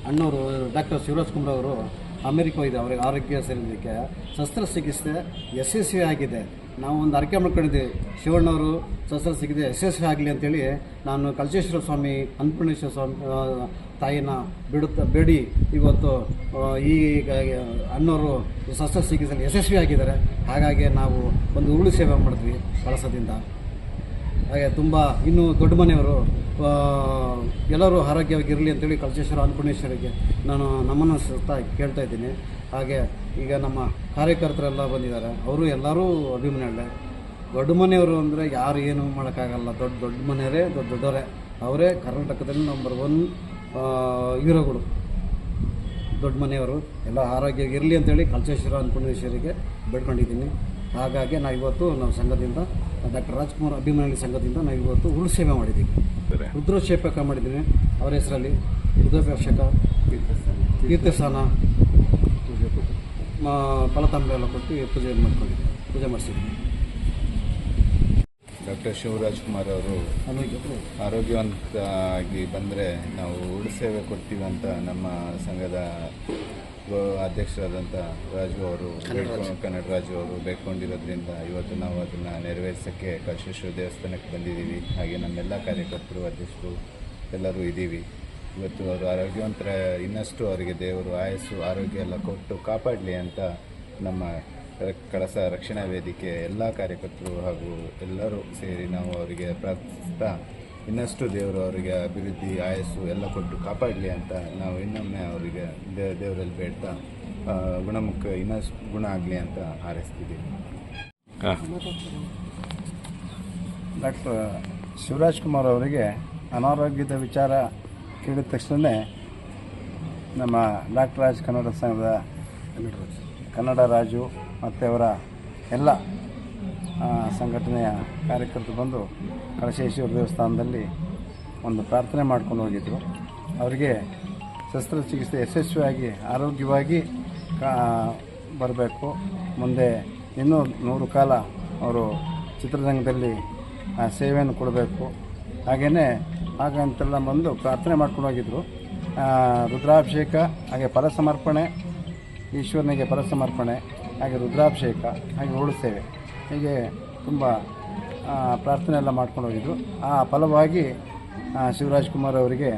ಅಣ್ಣವರು ಡಾಕ್ಟರ್ ಶಿವರಾಜ್ ಕುಮಾರ್ ಅವರು ಅಮೆರಿಕ ಹೋಗಿದೆ, ಅವರಿಗೆ ಆರೋಗ್ಯ ಸರಿಲಿಕ್ಕೆ ಶಸ್ತ್ರಚಿಕಿತ್ಸೆ ಯಶಸ್ವಿ ಆಗಿದೆ. ನಾವು ಒಂದು ಅರಕೆ ಮಾಡ್ಕೊಂಡಿದ್ದೀವಿ, ಶಿವಣ್ಣವರು ಶಸ್ತ್ರಚಿಕಿತ್ಸೆ ಯಶಸ್ವಿ ಆಗಲಿ ಅಂತೇಳಿ ನಾನು ಕಳಚೇಶ್ವರ ಸ್ವಾಮಿ ಅನ್ನಪೂರ್ಣೇಶ್ವರ ಸ್ವಾಮಿ ತಾಯಿನ ಬೇಡಿ ಇವತ್ತು ಈ ಅಣ್ಣವರು ಶಸ್ತ್ರಚಿಕಿತ್ಸೆಯಲ್ಲಿ ಯಶಸ್ವಿ ಆಗಿದ್ದಾರೆ. ಹಾಗಾಗಿ ನಾವು ಒಂದು ಉರುಳು ಸೇವೆ ಮಾಡಿದ್ವಿ ಕಳಸದಿಂದ. ಹಾಗೆ ತುಂಬ ಇನ್ನೂ ದೊಡ್ಡ ಮನೆಯವರು ಎಲ್ಲರೂ ಆರೋಗ್ಯವಾಗಿರಲಿ ಅಂತೇಳಿ ಕಳಚೇಶ್ವರ ಅನ್ನಪೂರ್ಣೇಶ್ವರಿಗೆ ನಾನು ನಮ್ಮನ್ನು ಸುತ್ತಾ ಕೇಳ್ತಾ ಇದ್ದೀನಿ. ಹಾಗೆ ಈಗ ನಮ್ಮ ಕಾರ್ಯಕರ್ತರೆಲ್ಲ ಬಂದಿದ್ದಾರೆ, ಅವರು ಎಲ್ಲರೂ ಅಭಿಮಾನಿಗಳೇ. ದೊಡ್ಡ ಮನೆಯವರು ಅಂದರೆ ಯಾರು ಏನು ಮಾಡೋಕ್ಕಾಗಲ್ಲ, ದೊಡ್ಡ ಮನೆಯವರೇ ದೊಡ್ಡವರೇ, ಅವರೇ ಕರ್ನಾಟಕದಲ್ಲಿ ನಂಬರ್ 1 ಹೀರೋಗಳು. ದೊಡ್ಡ ಮನೆಯವರು ಎಲ್ಲ ಆರೋಗ್ಯ ಇರಲಿ ಅಂತೇಳಿ ಕಳಚೇಶ್ವರ ಅನ್ನಪೂರ್ಣೇಶ್ವರಿಗೆ ಬೇಡ್ಕೊಂಡಿದ್ದೀನಿ. ಹಾಗಾಗಿ ನಾವಿವತ್ತು ನಮ್ಮ ಸಂಘದಿಂದ ಡಾಕ್ಟರ್ ರಾಜ್ಕುಮಾರ್ ಅಭಿಮಾನಿ ಸಂಘದಿಂದ ನಾವಿವತ್ತು ಉರುಳು ಸೇವೆ ಮಾಡಿದ್ದೀವಿ. ರುದ್ರಾಭಿಷೇಕ ಮಾಡಿದ್ದೀನಿ ಅವರ ಹೆಸರಲ್ಲಿ. ರುದ್ರಾಭಿಷೇಕ, ತೀರ್ಥಸ್ಥಾನ, ಫಲತಾಂಬೂಲ ಎಲ್ಲ ಕೊಟ್ಟು ಪೂಜೆ ಮಾಡಿಸಿದ್ದೀನಿ. ಡಾಕ್ಟರ್ ಶಿವರಾಜ್ ಕುಮಾರ್ ಅವರು ಆರೋಗ್ಯವಂತಾಗಿ ಬಂದರೆ ನಾವು ಉರುಳು ಸೇವೆ ಕೊಡ್ತೀವಿ ಅಂತ ನಮ್ಮ ಸಂಘದ ಅಧ್ಯಕ್ಷರಾದಂಥ ರಾಜು ಅವರು ಕನ್ನಡ ರಾಜು ಅವರು ಬೇಡ್ಕೊಂಡಿರೋದ್ರಿಂದ ಇವತ್ತು ನಾವು ಅದನ್ನು ನೆರವೇರಿಸೋಕ್ಕೆ ಕಳಚೇಶ್ವರ ದೇವಸ್ಥಾನಕ್ಕೆ ಬಂದಿದ್ದೀವಿ. ಹಾಗೆ ನಮ್ಮೆಲ್ಲ ಕಾರ್ಯಕರ್ತರು, ಅಧ್ಯಕ್ಷರು ಎಲ್ಲರೂ ಇದ್ದೀವಿ. ಇವತ್ತು ಅವರು ಆರೋಗ್ಯವಂತರ ಇನ್ನಷ್ಟು ಅವರಿಗೆ ದೇವರು ಆಯಸ್ಸು ಆರೋಗ್ಯ ಎಲ್ಲ ಕೊಟ್ಟು ಕಾಪಾಡಲಿ ಅಂತ ನಮ್ಮ ಕಳಸ ರಕ್ಷಣಾ ವೇದಿಕೆ ಎಲ್ಲ ಕಾರ್ಯಕರ್ತರು ಹಾಗೂ ಎಲ್ಲರೂ ಸೇರಿ ನಾವು ಅವರಿಗೆ ಪ್ರಾರ್ಥಿಸ್ತಾ ಇನ್ನಷ್ಟು ದೇವರು ಅವರಿಗೆ ಅಭಿವೃದ್ಧಿ ಆಯಸ್ಸು ಎಲ್ಲ ಕೊಟ್ಟು ಕಾಪಾಡಲಿ ಅಂತ ನಾವು ಇನ್ನೊಮ್ಮೆ ಅವರಿಗೆ ದೇವರಲ್ಲಿ ಬೇಡ್ತಾ ಗುಣಮುಖ ಇನ್ನಷ್ಟು ಗುಣ ಆಗಲಿ ಅಂತ ಹಾರೈಸ್ತಿದ್ದೀವಿ. ಡಾಕ್ಟರ್ ಶಿವರಾಜ್ ಕುಮಾರ್ ಅವರಿಗೆ ಅನಾರೋಗ್ಯದ ವಿಚಾರ ಕೇಳಿದ ತಕ್ಷಣವೇ ನಮ್ಮ ಡಾಕ್ಟರ್ ರಾಜ್ ಕನ್ನಡ ಸಂಘದ ಕನ್ನಡ ರಾಜು ಮತ್ತು ಅವರ ಎಲ್ಲ ಸಂಘಟನೆಯ ಕಾರ್ಯಕರ್ತರು ಬಂದು ಕಳಶೇಶ್ವರ ದೇವಸ್ಥಾನದಲ್ಲಿ ಒಂದು ಪ್ರಾರ್ಥನೆ ಮಾಡ್ಕೊಂಡು ಹೋಗಿದ್ದರು. ಅವರಿಗೆ ಶಸ್ತ್ರಚಿಕಿತ್ಸೆ ಯಶಸ್ವಿಯಾಗಿ ಆರೋಗ್ಯವಾಗಿ ಬರಬೇಕು, ಮುಂದೆ ಇನ್ನೂ 100 ಕಾಲ ಅವರು ಚಿತ್ರರಂಗದಲ್ಲಿ ಸೇವೆಯನ್ನು ಕೊಡಬೇಕು. ಹಾಗೆಯೇ ಹಾಗಂತೆಲ್ಲ ಬಂದು ಪ್ರಾರ್ಥನೆ ಮಾಡ್ಕೊಂಡು ಹೋಗಿದ್ದರು. ರುದ್ರಾಭಿಷೇಕ, ಹಾಗೆ ಫಲಸಮರ್ಪಣೆ, ಈಶ್ವರನಿಗೆ ಫಲಸಮರ್ಪಣೆ, ಹಾಗೆ ರುದ್ರಾಭಿಷೇಕ, ಹಾಗೆ ಉರುಳು ಸೇವೆ, ಹೀಗೆ ತುಂಬ ಪ್ರಾರ್ಥನೆ ಎಲ್ಲ ಮಾಡ್ಕೊಂಡು ಹೋಗಿದ್ದರು. ಆ ಫಲವಾಗಿ ಶಿವರಾಜ್ ಕುಮಾರ್ ಅವರಿಗೆ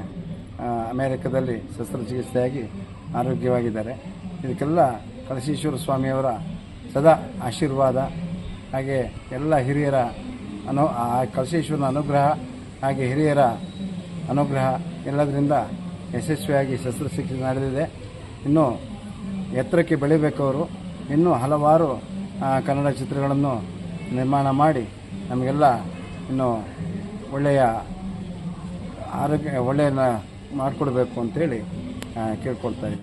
ಅಮೇರಿಕದಲ್ಲಿ ಶಸ್ತ್ರಚಿಕಿತ್ಸೆಯಾಗಿ ಆರೋಗ್ಯವಾಗಿದ್ದಾರೆ. ಇದಕ್ಕೆಲ್ಲ ಕಳಶೇಶ್ವರ ಸ್ವಾಮಿಯವರ ಸದಾ ಆಶೀರ್ವಾದ, ಹಾಗೆ ಎಲ್ಲ ಹಿರಿಯರ ಕಳಶೇಶ್ವರನ ಅನುಗ್ರಹ, ಹಾಗೆ ಹಿರಿಯರ ಅನುಗ್ರಹ ಎಲ್ಲದರಿಂದ ಯಶಸ್ವಿಯಾಗಿ ಶಸ್ತ್ರಚಿಕಿತ್ಸೆ ನಡೆದಿದೆ. ಇನ್ನೂ ಎತ್ತರಕ್ಕೆ ಬೆಳಿಬೇಕವರು, ಇನ್ನೂ ಹಲವಾರು ಕನ್ನಡ ಚಿತ್ರಗಳನ್ನು ನಿರ್ಮಾಣ ಮಾಡಿ ನಮಗೆಲ್ಲ ಇನ್ನೂ ಒಳ್ಳೆಯ ಆರೋಗ್ಯ ಮಾಡಿಕೊಡ್ಬೇಕು ಅಂತೇಳಿ ಕೇಳ್ಕೊಳ್ತಾ ಇದ್ದೀನಿ.